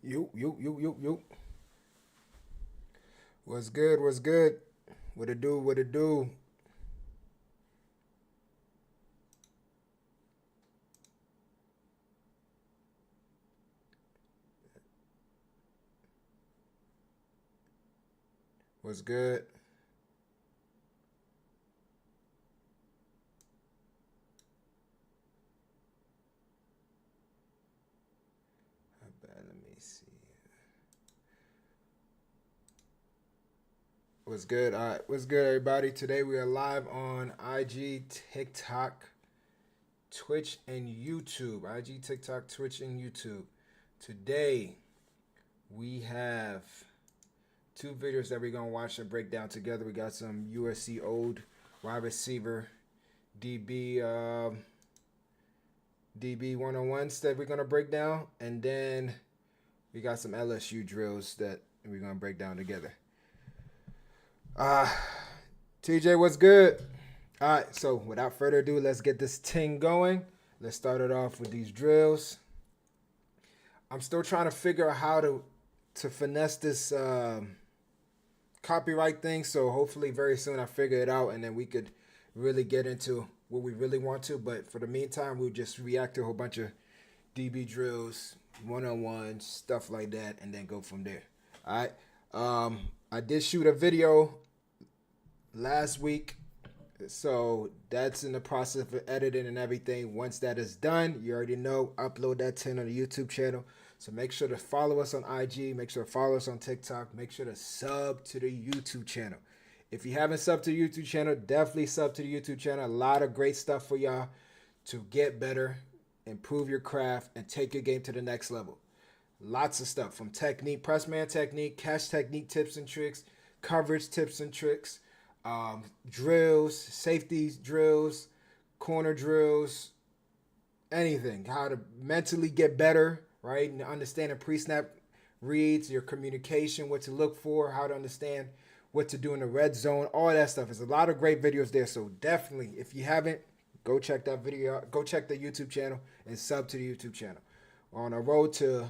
You. What's good? What's good? What it do? What it do? What's good? Let me see. What's good? All right. What's good, everybody? Today we are live on IG, TikTok, Twitch, and YouTube. IG, TikTok, Twitch, and YouTube. Today we have two videos that we're gonna watch and break down together. We got some USC old wide receiver DB 101s that we're gonna break down, and then we got some LSU drills that we're gonna break down together. TJ, what's good? All right, so without further ado, let's get this thing going. Let's start it off with these drills. I'm still trying to figure out how to finesse this copyright thing, so hopefully very soon I figure it out, and then we could really get into what we really want to. But for the meantime, we'll just react to a whole bunch of DB drills, one-on-one stuff like that, and then go from there. All right. I did shoot a video last week, so that's in the process of editing and everything. Once that is done, you already know, upload that 10 on the YouTube channel. So make sure to follow us on IG, make sure to follow us on TikTok, make sure to sub to the YouTube channel. If you haven't subbed to the YouTube channel, definitely sub to the YouTube channel. A lot of great stuff for y'all to get better, improve your craft, and take your game to the next level. Lots of stuff from technique, press man technique, catch technique tips and tricks, coverage tips and tricks, drills, safety drills, corner drills, anything. How to mentally get better, right? And understanding pre-snap reads, your communication, what to look for, how to understand what to do in the red zone, all that stuff. There's a lot of great videos there. So definitely, if you haven't, go check that video out. Go check the YouTube channel and sub to the YouTube channel. We're on a road to,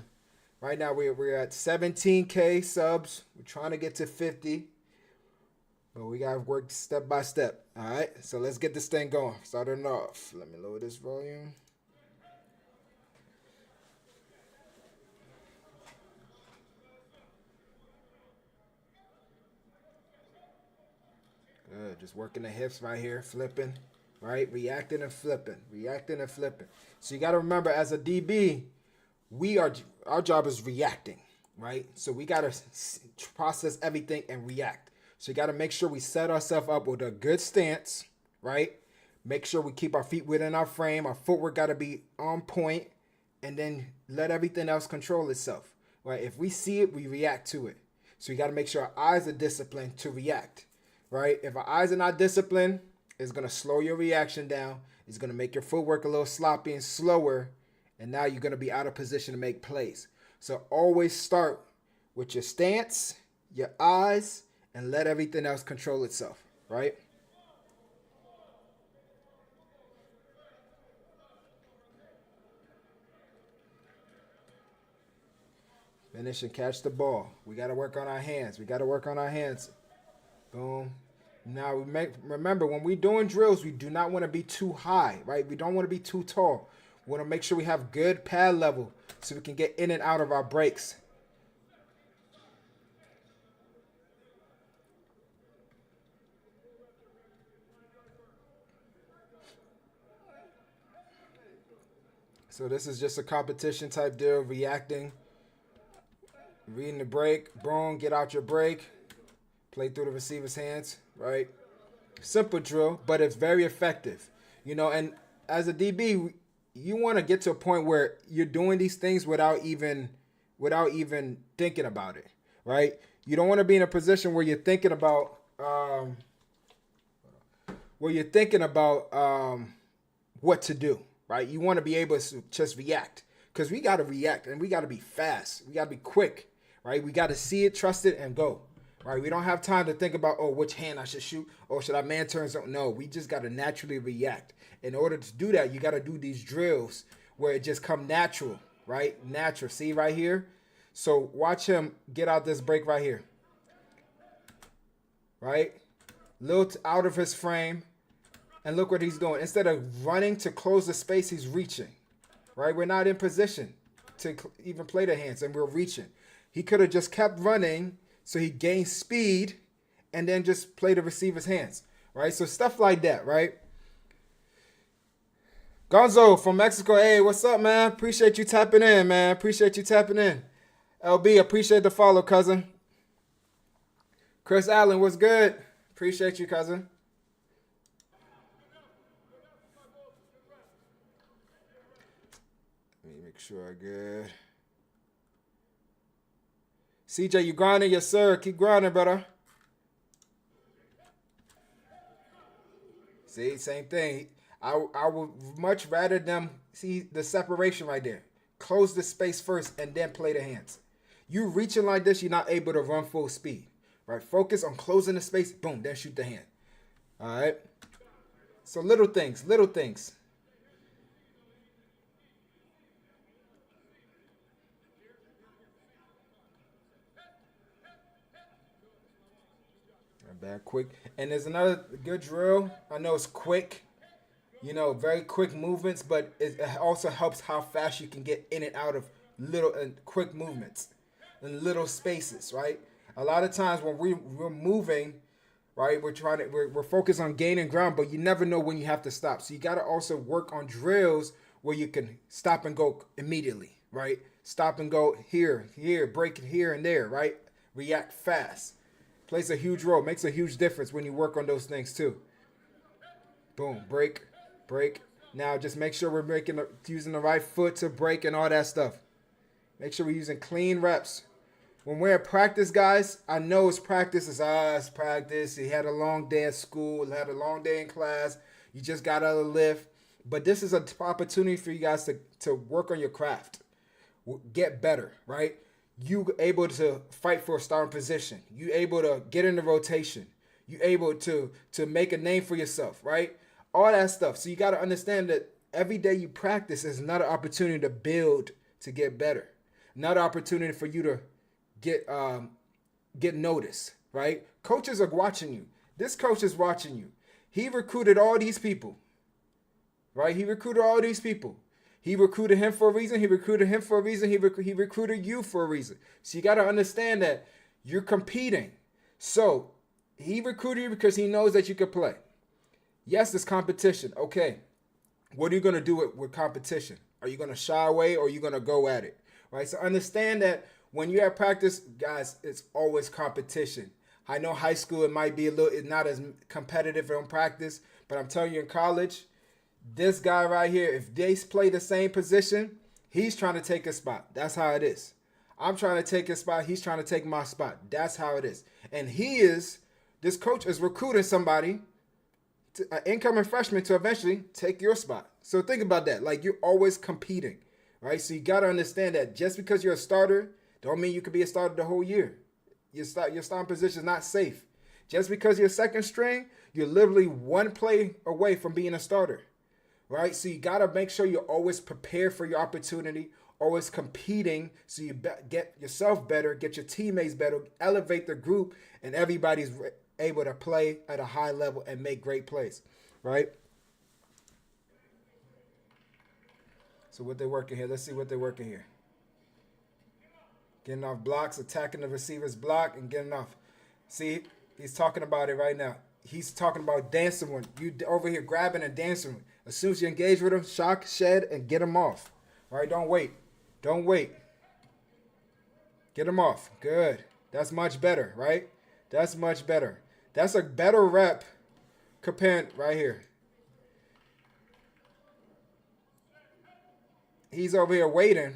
right now we're at 17K subs. We're trying to get to 50. But we got to work step by step. All right, so let's get this thing going. Starting off. Let me lower this volume. Good. Just working the hips right here, flipping, right? Reacting and flipping, reacting and flipping. So you got to remember, as a DB, our job is reacting, right? So we got to process everything and react. So you got to make sure we set ourselves up with a good stance, right? Make sure we keep our feet within our frame. Our footwork got to be on point, and then let everything else control itself, right? If we see it, we react to it. So you got to make sure our eyes are disciplined to react, right? If our eyes are not disciplined, it's going to slow your reaction down. It's going to make your footwork a little sloppy and slower, and now you're going to be out of position to make plays. So always start with your stance, your eyes, and let everything else control itself, right? Finish and catch the ball. We got to work on our hands. We got to work on our hands. Boom. Now, remember, when we're doing drills, we do not want to be too high, right? We don't want to be too tall. We want to make sure we have good pad level so we can get in and out of our breaks. So this is just a competition type deal, reacting, reading the break, boom, get out your break, play through the receiver's hands, right? Simple drill, but it's very effective. And as a DB, you want to get to a point where you're doing these things without even thinking about it, right? You don't want to be in a position where you're thinking about what to do, right? You want to be able to just react, because we got to react, and we got to be fast. We got to be quick, right? We got to see it, trust it, and go. Right, we don't have time to think about, which hand I should shoot, or should I man turn something? No, we just got to naturally react. In order to do that, you got to do these drills where it just come natural, right? Natural. See right here? So watch him get out this break right here. Right? Little out of his frame. And look what he's doing. Instead of running to close the space, he's reaching. Right? We're not in position to even play the hands, and we're reaching. He could have just kept running so he gained speed and then just play the receiver's hands. Right? So stuff like that, right? Gonzo from Mexico. Hey, what's up, man? Appreciate you tapping in, man. Appreciate you tapping in. LB, appreciate the follow, cousin. Chris Allen, what's good? Appreciate you, cousin. Let me make sure I'm good. CJ, you grinding? Yes, sir. Keep grinding, brother. See, same thing. I would much rather them see the separation right there. Close the space first and then play the hands. You reaching like this, you're not able to run full speed. Right? Focus on closing the space. Boom, then shoot the hand. All right? So little things, little things. Bad quick. And there's another good drill. I know it's quick. You know, very quick movements, but it also helps how fast you can get in and out of little and quick movements in little spaces, right? A lot of times when we're moving, right, we're focused on gaining ground, but you never know when you have to stop. So you got to also work on drills where you can stop and go immediately, right? Stop and go here, break it here and there, right? React fast. Plays a huge role, makes a huge difference when you work on those things too. Boom, break. Now just make sure we're using the right foot to break and all that stuff. Make sure we're using clean reps. When we're at practice, guys, I know it's practice. It's practice. You had a long day at school. You had a long day in class. You just got out of the lift. But this is an opportunity for you guys to work on your craft. Get better, right? You able to fight for a starting position. You able to get in the rotation. You able to make a name for yourself, right? All that stuff. So you got to understand that every day you practice is another opportunity to build, to get better. Another opportunity for you to get noticed, right? Coaches are watching you. This coach is watching you. He recruited all these people, right? He recruited all these people. He recruited him for a reason. He recruited him for a reason. He recruited you for a reason. So you got to understand that you're competing. So he recruited you because he knows that you can play. Yes, there's competition. Okay. What are you going to do with competition? Are you going to shy away or are you going to go at it? Right? So understand that when you're at practice, guys, it's always competition. I know high school, it might be it's not as competitive in practice, but I'm telling you in college, this guy right here, if they play the same position, he's trying to take a spot. That's how it is. I'm trying to take his spot. He's trying to take my spot. That's how it is. And this coach is recruiting somebody, an incoming freshman, to eventually take your spot. So think about that. Like, you're always competing, right? So you got to understand that just because you're a starter, don't mean you could be a starter the whole year. Your starting position is not safe. Just because you're second string, you're literally one play away from being a starter, right? So you got to make sure you're always prepared for your opportunity, always competing so you get yourself better, get your teammates better, elevate the group, and everybody's able to play at a high level and make great plays, right? So what they're working here, let's see what they're working here. Getting off blocks, attacking the receiver's block, and getting off. See, he's talking about it right now. He's talking about dancing with you over here, grabbing and dancing. As soon as you engage with him, shock, shed, and get him off. Right? Don't wait. Don't wait. Get him off. Good. That's much better, right? That's much better. That's a better rep compared right here. He's over here waiting.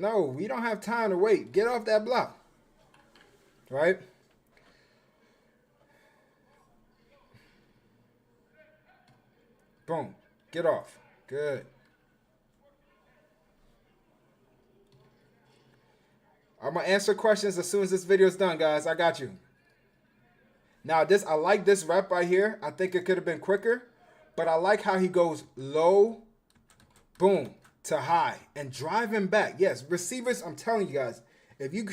No, we don't have time to wait. Get off that block. Right? Boom. Get off. Good. I'm going to answer questions as soon as this video is done, guys. I got you. Now, I like this rep right here. I think it could have been quicker. But I like how he goes low, boom, to high, and driving back. Yes, receivers, I'm telling you guys, If you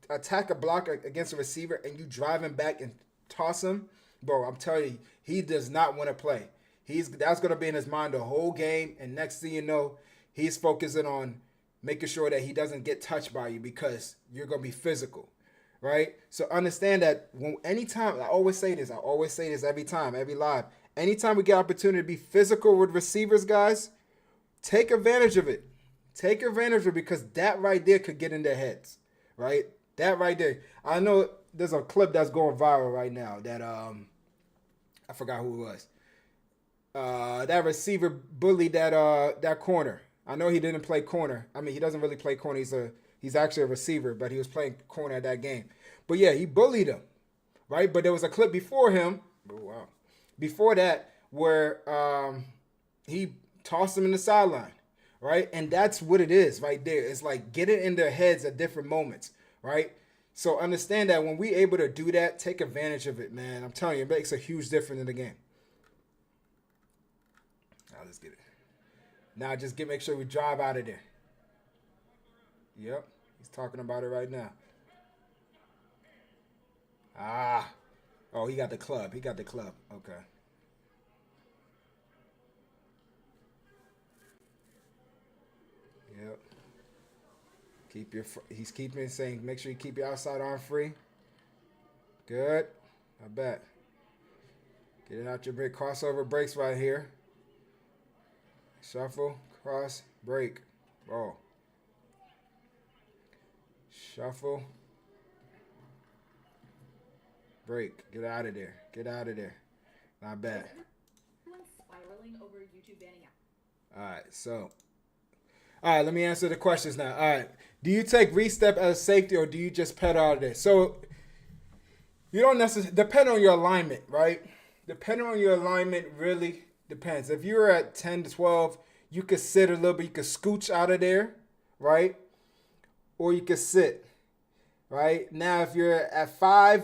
attack a block against a receiver and you drive him back and toss him, bro, I'm telling you, he does not want to play. That's gonna be in his mind the whole game, and next thing you know, he's focusing on making sure that he doesn't get touched by you because you're gonna be physical, right? So understand that anytime I always say this every time, every live. Anytime we get opportunity to be physical with receivers, guys, take advantage of it. Take advantage of it because that right there could get in their heads, right? That right there. I know there's a clip that's going viral right now that I forgot who it was. That receiver bullied that corner. I know he didn't play corner. I mean, he doesn't really play corner. He's actually a receiver, but he was playing corner at that game. But yeah, he bullied him, right? But there was a clip before him. Oh, wow. Before that, where he tossed him in the sideline, right? And that's what it is right there. It's like get it in their heads at different moments, right? So understand that when we able to do that, take advantage of it, man. I'm telling you, it makes a huge difference in the game. Now let's get it. Now just make sure we drive out of there. Yep, he's talking about it right now. Oh, he got the club. Okay. Yep. He's keeping saying, make sure you keep your outside arm free. Good. I bet. Get it out your break. Crossover breaks right here. Shuffle, cross, break. Ball. Shuffle. Break. Get out of there. Not bad. Spiraling over YouTube banning. Alright, so. Alright, let me answer the questions now. Alright. Do you take re-step as safety or do you just pedal out of there? So, you don't necessarily, depend on your alignment, right? Depending on your alignment really depends. If you're at 10 to 12, you could sit a little bit. You could scooch out of there, right? Or you could sit, right? Now, if you're at 5,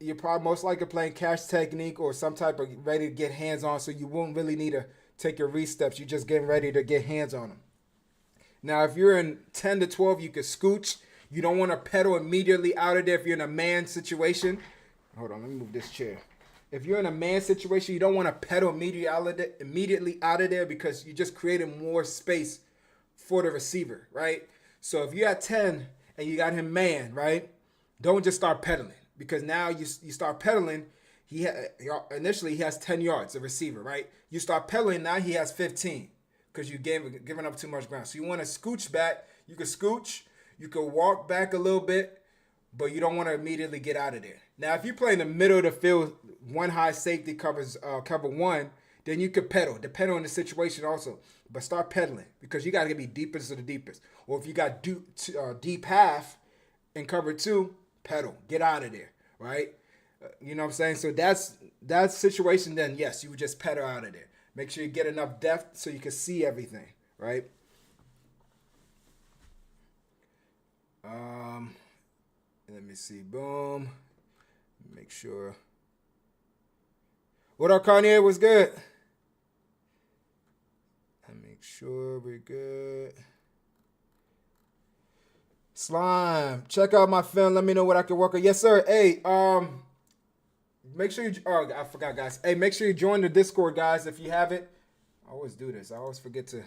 you're probably most likely playing cash technique or some type of ready to get hands on, so you won't really need to take your re-steps. You're just getting ready to get hands on them. Now, if you're in 10 to 12, you could scooch. You don't want to pedal immediately out of there if you're in a man situation. Hold on, let me move this chair. If you're in a man situation, you don't want to pedal immediately out of there because you're just creating more space for the receiver, right? So if you're at 10 and you got him man, right, don't just start pedaling because now you start pedaling. Initially he has 10 yards, the receiver, right? You start pedaling, now he has 15 because you're giving up too much ground. So you want to scooch back. You can scooch. You can walk back a little bit, but you don't want to immediately get out of there. Now, if you play in the middle of the field, one high safety covers cover one, then you could pedal, depending on the situation also. But start pedaling because you got to be deepest to the deepest. Or if you got deep half in cover 2, pedal. Get out of there, right? You know what I'm saying? So that situation, then, yes, you would just pedal out of there. Make sure you get enough depth so you can see everything, right? Let me see. Boom. Make sure. What up, Kanye? What's good? Make sure we're good. Slime. Check out my film. Let me know what I can work on. Yes, sir. Hey, make sure you. Oh, I forgot, guys. Hey, make sure you join the Discord, guys. If you haven't, I always do this. I always forget to.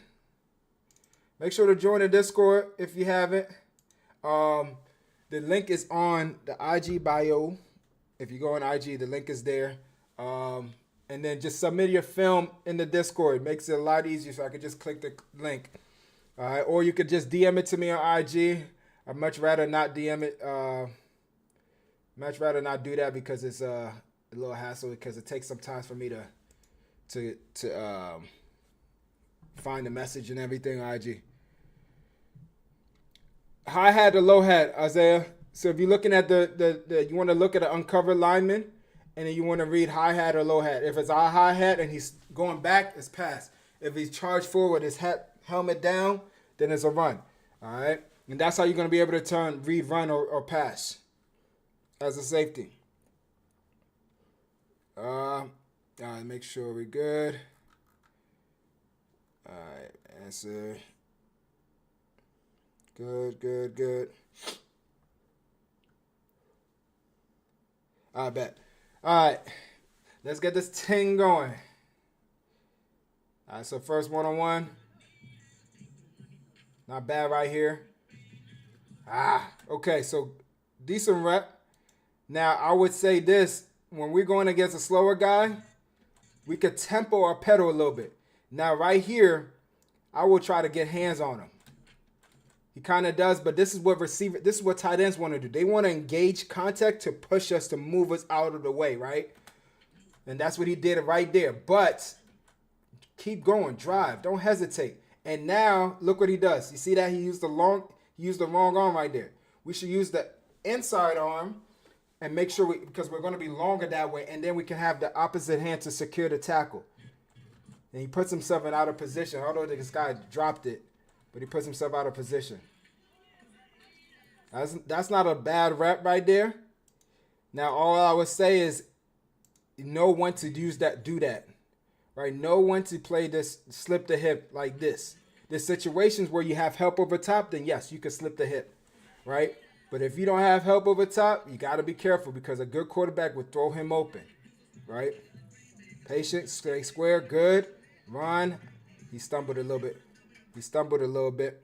Make sure to join the Discord if you haven't. The link is on the IG bio. If you go on IG, the link is there. And then just submit your film in the Discord. It makes it a lot easier so I could just click the link. All right, or you could just DM it to me on IG. I'd much rather not DM it. Much rather not do that because it's a little hassle because it takes some time for me to find the message and everything on IG. High hat or low hat, Isaiah. So if you're looking at the you want to look at an uncovered lineman, and then you want to read high hat or low hat. If it's a high hat and he's going back, it's pass. If he's charged forward, his helmet down, then it's a run. All right, and that's how you're going to be able to read run or pass as a safety. All right, make sure we're good. All right, answer. Good. I bet. All right. Let's get this thing going. All right, so first one-on-one. Not bad right here. Okay, so decent rep. Now, I would say this. When we're going against a slower guy, we could tempo or pedal a little bit. Now, right here, I will try to get hands on him. He kind of does, but this is what tight ends want to do. They want to engage contact to push us, to move us out of the way, right? And that's what he did right there. But keep going, drive, don't hesitate. And now look what he does. You see that he used the wrong arm right there. We should use the inside arm and make sure because we're going to be longer that way, and then we can have the opposite hand to secure the tackle. And he puts himself in out of position. Although this guy dropped it, but he puts himself out of position. That's not a bad rep right there. Now, all I would say is know when to do that. Right? Know when to play this, slip the hip like this. There's situations where you have help over top, then yes, you can slip the hip. Right? But if you don't have help over top, you got to be careful because a good quarterback would throw him open. Right? Patient, stay square, good. Run. He stumbled a little bit.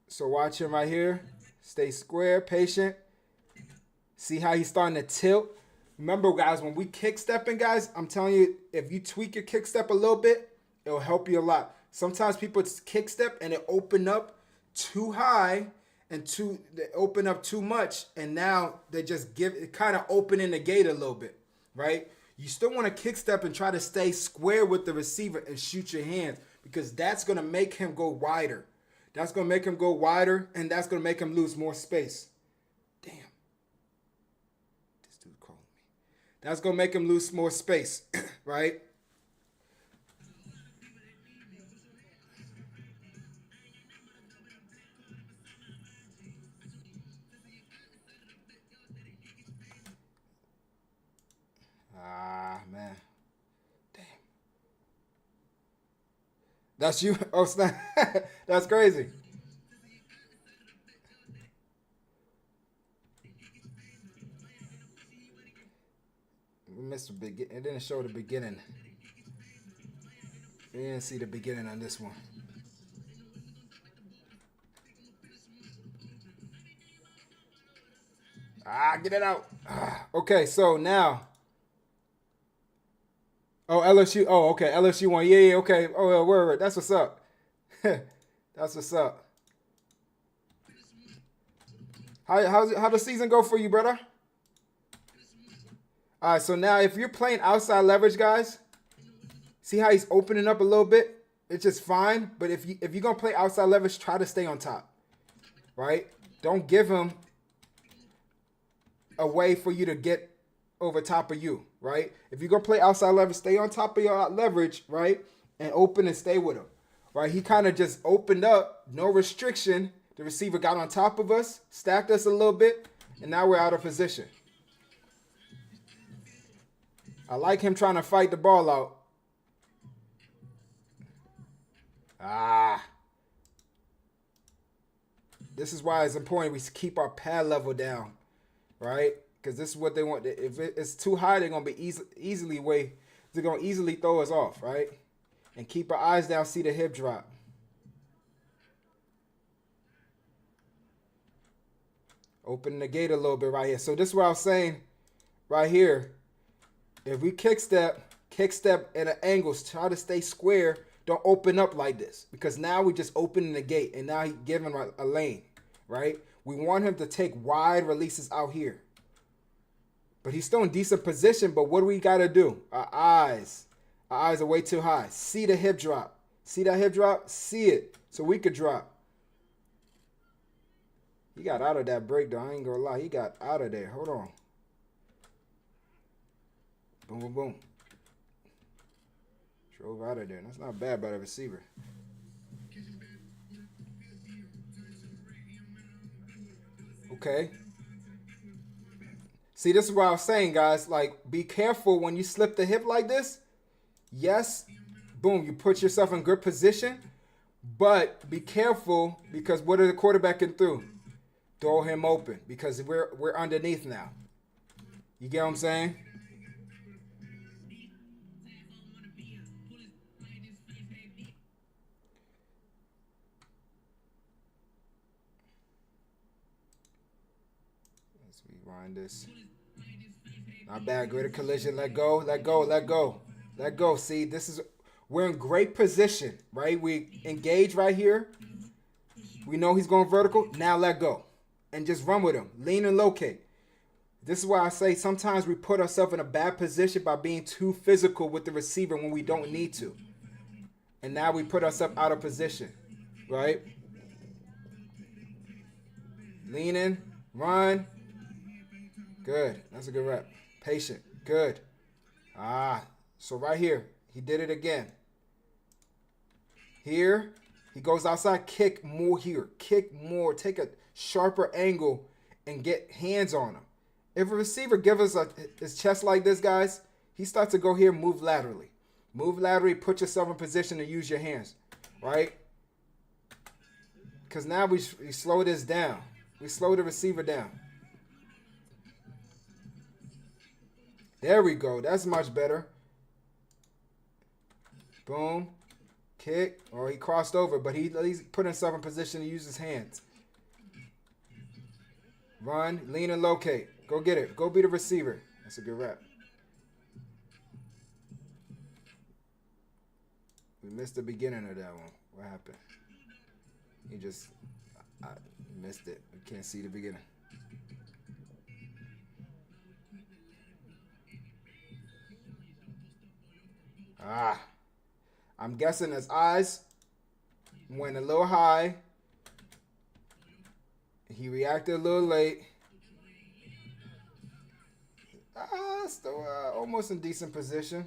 So watch him right here. Stay square, patient. See how he's starting to tilt? Remember, guys, when we kick stepping, guys, I'm telling you, if you tweak your kick step a little bit, it'll help you a lot. Sometimes people kick step and it open up too high and they open up too much, and now they just kind of opening the gate a little bit, right? You still want to kick step and try to stay square with the receiver and shoot your hands because that's going to make him go wider. That's going to make him go wider, and that's going to make him lose more space. Damn. This dude's calling me. That's going to make him lose more space, right? Man. Damn. That's you? Oh, snap. That's crazy. We missed the beginning. It didn't show the beginning. We didn't see the beginning on this one. Get it out. Okay, so now. Oh, LSU. Oh, okay. LSU won. Yeah, okay. Oh, yeah, word. That's what's up. That's what's up. How the season go for you, brother? All right, so now if you're playing outside leverage, guys, see how he's opening up a little bit? It's just fine. But if you're going to play outside leverage, try to stay on top, right? Don't give him a way for you to get over top of you, right? If you're going to play outside leverage, stay on top of your leverage, right? And open and stay with him, right? He kind of just opened up, no restriction. The receiver got on top of us, stacked us a little bit, and now we're out of position. I like him trying to fight the ball out. This is why it's important we keep our pad level down, right? Because this is what they want. If it's too high, they're gonna be they're gonna easily throw us off, right? And keep our eyes down, see the hip drop. Open the gate a little bit right here. So this is what I was saying right here. If we kick step at an angle, try to stay square. Don't open up like this because now we just opening the gate and now he's giving a lane, right? We want him to take wide releases out here. But he's still in decent position, but what do we got to do? Our eyes are way too high. See the hip drop. See that hip drop? See it so we could drop. He got out of that break, though. I ain't going to lie. He got out of there. Hold on. Boom, boom, boom. Drove out of there. That's not bad by the receiver. Okay. See, this is what I was saying, guys. Like, be careful when you slip the hip like this. Yes, boom, you put yourself in good position. But be careful because what are the quarterback can do? throw him open because we're underneath now. You get what I'm saying? Let's rewind this. Not bad. Greater collision. Let go. Let go. Let go. Let go. See, this is we're in great position, right? We engage right here. We know he's going vertical. Now let go. And just run with him. Lean and locate. This is why I say sometimes we put ourselves in a bad position by being too physical with the receiver when we don't need to. And now we put ourselves out of position, right? Lean in, run. Good. That's a good rep. Patient. Good. So right here, he did it again. Here, he goes outside, kick more here. Kick more. Take a sharper angle and get hands on him. If a receiver gives us his chest like this, guys, he starts to go here, move laterally. Move laterally, put yourself in position to use your hands, right? Because now we slow this down. We slow the receiver down. There we go. That's much better. Boom. Kick. Or he crossed over, but he's put himself in position to use his hands. Run, lean, and locate. Go get it. Go be the receiver. That's a good rep. We missed the beginning of that one. What happened? I missed it. We can't see the beginning. I'm guessing his eyes went a little high. He reacted a little late. Still almost in decent position.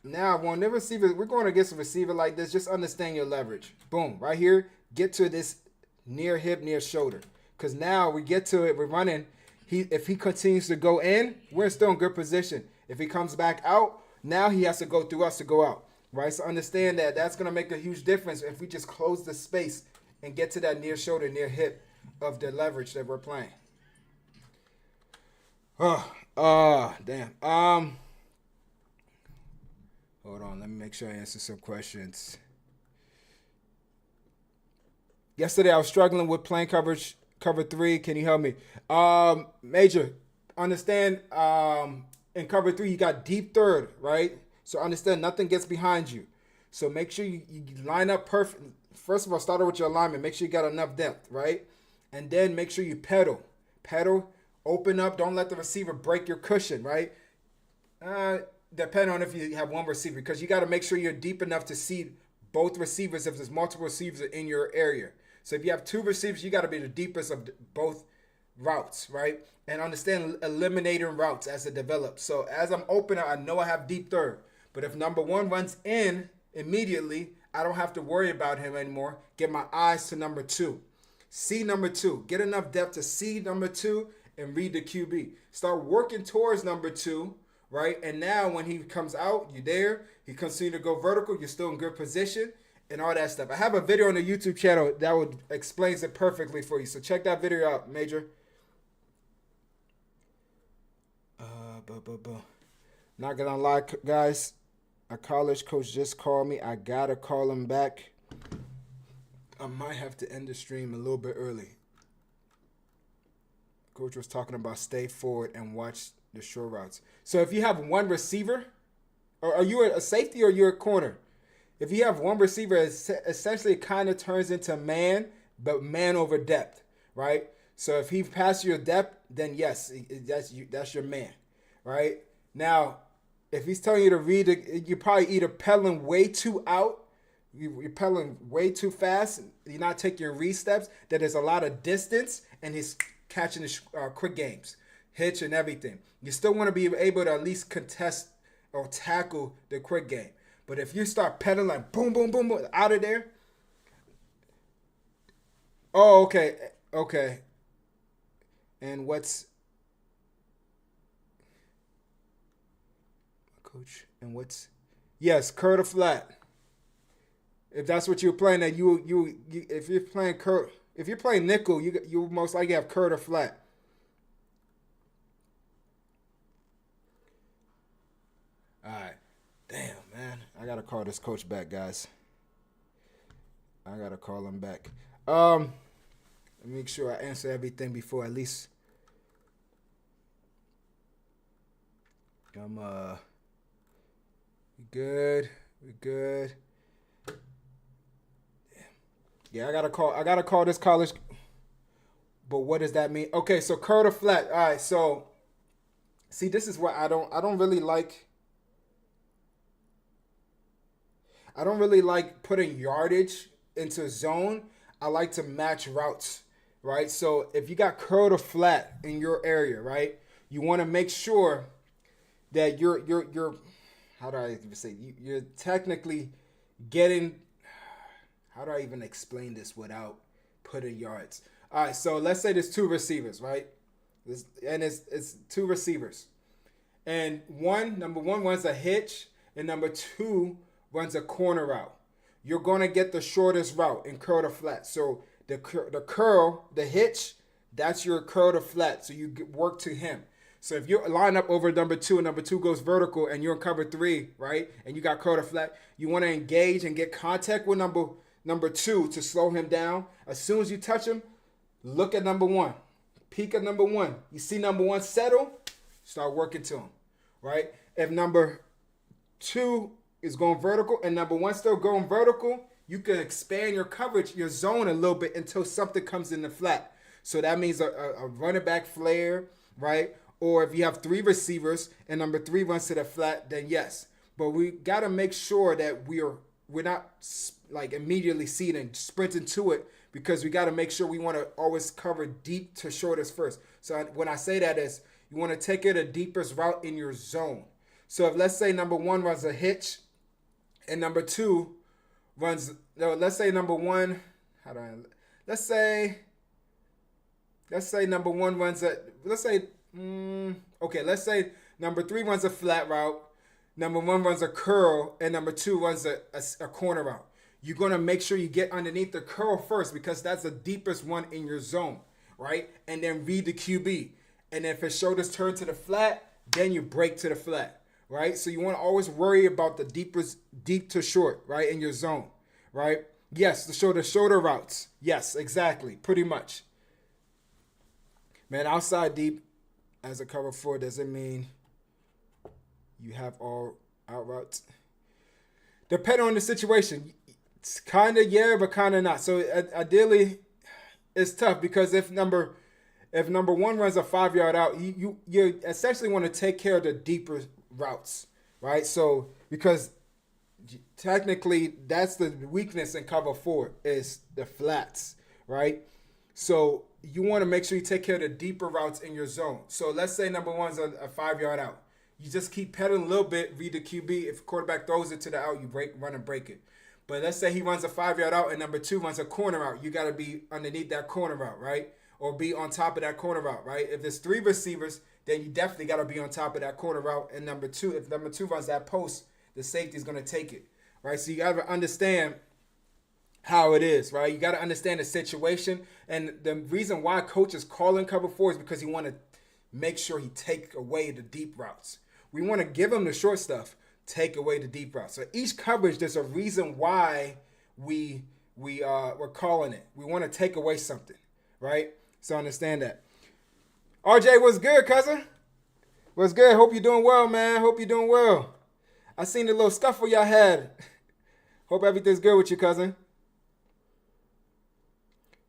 Now, when the receiver, we're going against a receiver like this, just understand your leverage. Boom, right here, get to this near hip, near shoulder. Because now we get to it, we're running. If he continues to go in, we're still in good position. If he comes back out, now he has to go through us to go out. Right? So understand that that's going to make a huge difference if we just close the space and get to that near shoulder, near hip of the leverage that we're playing. Damn. Hold on, let me make sure I answer some questions. Yesterday I was struggling with playing cover 3. Can you help me? Major, understand in cover 3 you got deep third, right? So understand nothing gets behind you. So make sure you line up perfect. First of all, start with your alignment. Make sure you got enough depth, right? And then make sure you pedal. Open up. Don't let the receiver break your cushion, right? Depending on if you have one receiver, because you got to make sure you're deep enough to see both receivers if there's multiple receivers in your area. So if you have 2 receivers, you got to be the deepest of both routes, right? And understand eliminating routes as it develops. So as I'm opening, I know I have deep third. But if number 1 runs in immediately, I don't have to worry about him anymore. Get my eyes to number 2. See number 2. Get enough depth to see number 2 and read the QB. Start working towards number 2, right? And now when he comes out, you're there. He continues to go vertical. You're still in good position and all that stuff. I have a video on the YouTube channel that would explains it perfectly for you. So check that video out, Major. Not gonna lie, guys. A college coach just called me. I gotta call him back. I might have to end the stream a little bit early. Coach was talking about stay forward and watch the short routes. So if you have one receiver, or are you a safety or you're a corner? If you have one receiver, essentially it kind of turns into man, but man over depth, right? So if he passes your depth, then yes, that's your man, right? Now, if he's telling you to read it, you're probably either pedaling way too out, you're pedaling way too fast, you're not taking your read steps, that there's a lot of distance, and he's catching the quick games, hitch and everything. You still want to be able to at least contest or tackle the quick game. But if you start pedaling like boom, boom, boom, boom, out of there. Oh, okay. And what's coach? And what's curl to flat. If that's what you're playing, that you if you're playing curl, if you're playing nickel, you most likely have curved or flat. All right. Damn, man. I gotta call this coach back, guys. I gotta call him back. Let me make sure I answer everything before at least. We good. We good. Yeah, I gotta call this college. But what does that mean? Okay, so curve or flat. All right, so see, this is what I don't really like. I don't really like putting yardage into zone. I like to match routes, right? So if you got curved or flat in your area, right, you want to make sure that you're how do I even say, you're technically getting. How do I even explain this without putting yards? All right, so let's say there's two receivers, right? It's two receivers, and number one runs a hitch, and number two runs a corner route. You're gonna get the shortest route in curl to flat. So the curl, the hitch, that's your curl to flat. So you work to him. So if you line up over number two and number two goes vertical and you're in cover three, right, and you got curl to flat, you want to engage and get contact with number two to slow him down. As soon as you touch him, look at number one. Peek at number one. You see number one settle, start working to him, right? If number two is going vertical and number one still going vertical, you can expand your coverage, your zone a little bit until something comes in the flat. So that means a running back flare, right? Or if you have three receivers and number three runs to the flat, then yes. But we got to make sure that we're not like immediately seeding, sprinting to it, because we got to make sure we want to always cover deep to shortest first. So when I say that is, you want to take it the deepest route in your zone. So if let's say number one runs a hitch and number two runs, no, let's say number one, let's say number one runs let's say number three runs a flat route, number one runs a curl, and number two runs a corner route. You're going to make sure you get underneath the curl first because that's the deepest one in your zone, right? And then read the QB. And if his shoulders turn to the flat, then you break to the flat, right? So you want to always worry about the deep to short, right, in your zone, right? Yes, the shoulder routes. Yes, exactly, pretty much. Man, outside deep as a cover four doesn't mean you have all out routes. Depending on the situation, it's kind of yeah, but kind of not. So ideally, it's tough because if number one runs a 5-yard out, you essentially want to take care of the deeper routes, right? So because technically that's the weakness in cover four is the flats, right? So you want to make sure you take care of the deeper routes in your zone. So let's say number one's a 5-yard out. You just keep pedaling a little bit, read the QB. If quarterback throws it to the out, you run and break it. But let's say he runs a 5-yard out and number two runs a corner out. You got to be underneath that corner route, right? Or be on top of that corner route, right? If there's three receivers, then you definitely got to be on top of that corner route. And if number two runs that post, the safety is going to take it, right? So you got to understand how it is, right? You got to understand the situation. And the reason why coach is calling cover four is because he want to make sure he take away the deep routes. We want to give him the short stuff, take away the deep routes. So each coverage, there's a reason why we're calling it. We want to take away something, right? So understand that. RJ, what's good, cousin? What's good? Hope you're doing well, man. Hope you're doing well. I seen the little scuffle y'all had. Hope everything's good with you, cousin.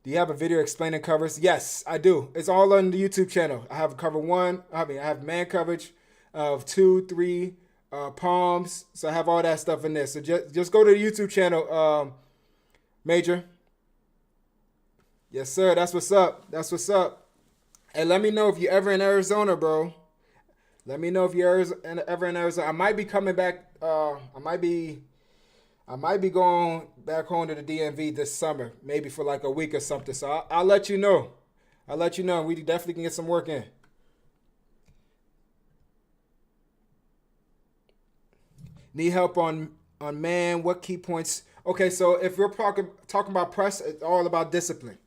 Do you have a video explaining covers? Yes, I do. It's all on the YouTube channel. I have cover one. I have man coverage of 2, 3 palms. So I have all that stuff in there. So just go to the YouTube channel, Major. Yes, sir. That's what's up. That's what's up. And let me know if you're ever in Arizona, bro. Let me know if you're ever in Arizona. I might be coming back. I might be going back home to the DMV this summer, maybe for like a week or something. So I'll let you know. I'll let you know. We definitely can get some work in. Need help on man? What key points? Okay, so if we're talking about press, it's all about discipline,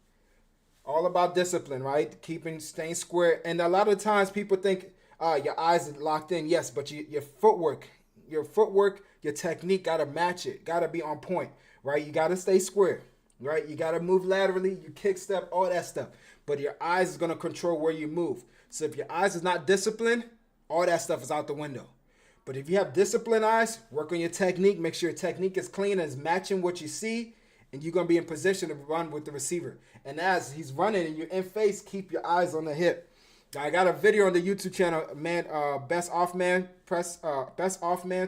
All about discipline, right? Staying square. And a lot of times people think, your eyes are locked in. Yes, but your footwork, your technique got to match it. Got to be on point, right? You got to stay square, right? You got to move laterally. You kick step, all that stuff. But your eyes is going to control where you move. So if your eyes is not disciplined, all that stuff is out the window. But if you have disciplined eyes, work on your technique. Make sure your technique is clean and is matching what you see. And you're going to be in position to run with the receiver. And as he's running and you're in face, keep your eyes on the hip. Now, I got a video on the YouTube channel, best off man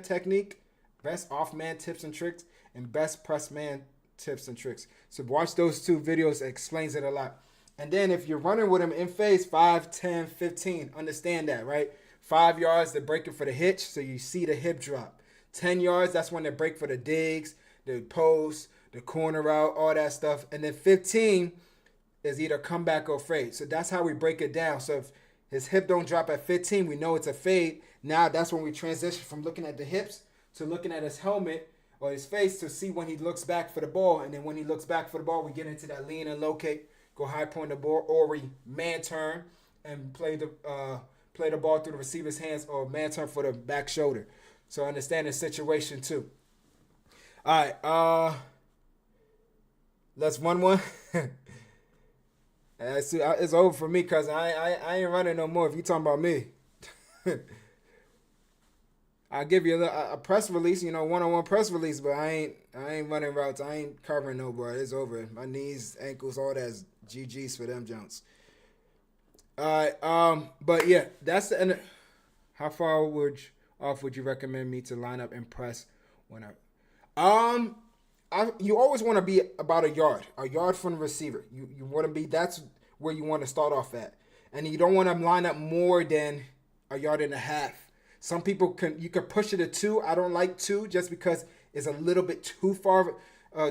technique, best off man tips and tricks, and best press man tips and tricks. So watch those 2 videos. It explains it a lot. And then if you're running with him in face, 5, 10, 15, understand that, right? 5 yards, they're breaking for the hitch, so you see the hip drop. 10 yards, that's when they break for the digs, the post, the corner out, all that stuff. And then 15 is either comeback or fade. So that's how we break it down. So if his hip don't drop at 15, we know it's a fade. Now that's when we transition from looking at the hips to looking at his helmet or his face to see when he looks back for the ball. And then when he looks back for the ball, we get into that lean and locate, go high point the ball, or we man turn and play the ball through the receiver's hands, or man turn for the back shoulder. So understand the situation too. All right, let's 1-1. It's over for me because I ain't running no more if you talking about me. I'll give you a press release, one-on-one press release, but I ain't running routes. I ain't covering nobody. It's over. My knees, ankles, all that's GG's for them Jones. All right, but yeah, that's the end. How far would you recommend me to line up and press when you always want to be about a yard from the receiver. You want to be, that's where you want to start off at. And you don't want to line up more than a yard and a half. Some people you can push it to 2. I don't like 2 just because it's a little bit too far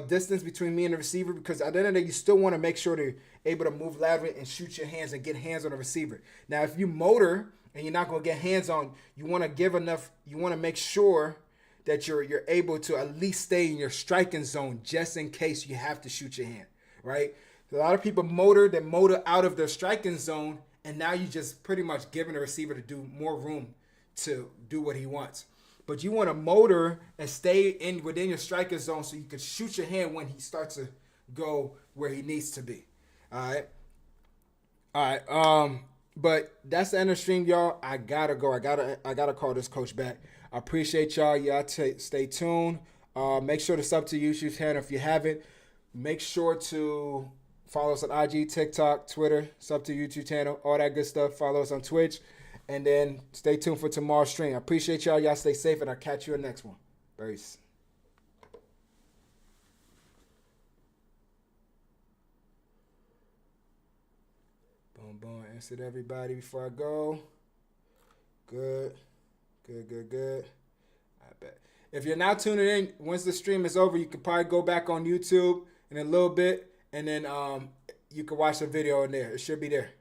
distance between me and the receiver, because at the end of the day, you still want to make sure they're able to move laterally and shoot your hands and get hands on the receiver. Now, if you motor and you're not going to get hands on, you want to give enough, you want to make sure that you're able to at least stay in your striking zone just in case you have to shoot your hand, right? A lot of people motor out of their striking zone, and now you just pretty much giving the receiver to do more room to do what he wants. But you want to motor and stay within your striking zone so you can shoot your hand when he starts to go where he needs to be. All right. But that's the end of the stream, y'all. I gotta go. I gotta call this coach back. I appreciate y'all. Y'all stay tuned. Make sure to sub to YouTube channel if you haven't. Make sure to follow us on IG, TikTok, Twitter. Sub to YouTube channel, all that good stuff. Follow us on Twitch. And then stay tuned for tomorrow's stream. I appreciate y'all. Y'all stay safe, and I'll catch you in the next one. Peace. Boom, boom. Answered everybody before I go. Good. I bet. If you're now tuning in, once the stream is over, you can probably go back on YouTube in a little bit, and then you can watch the video in there. It should be there.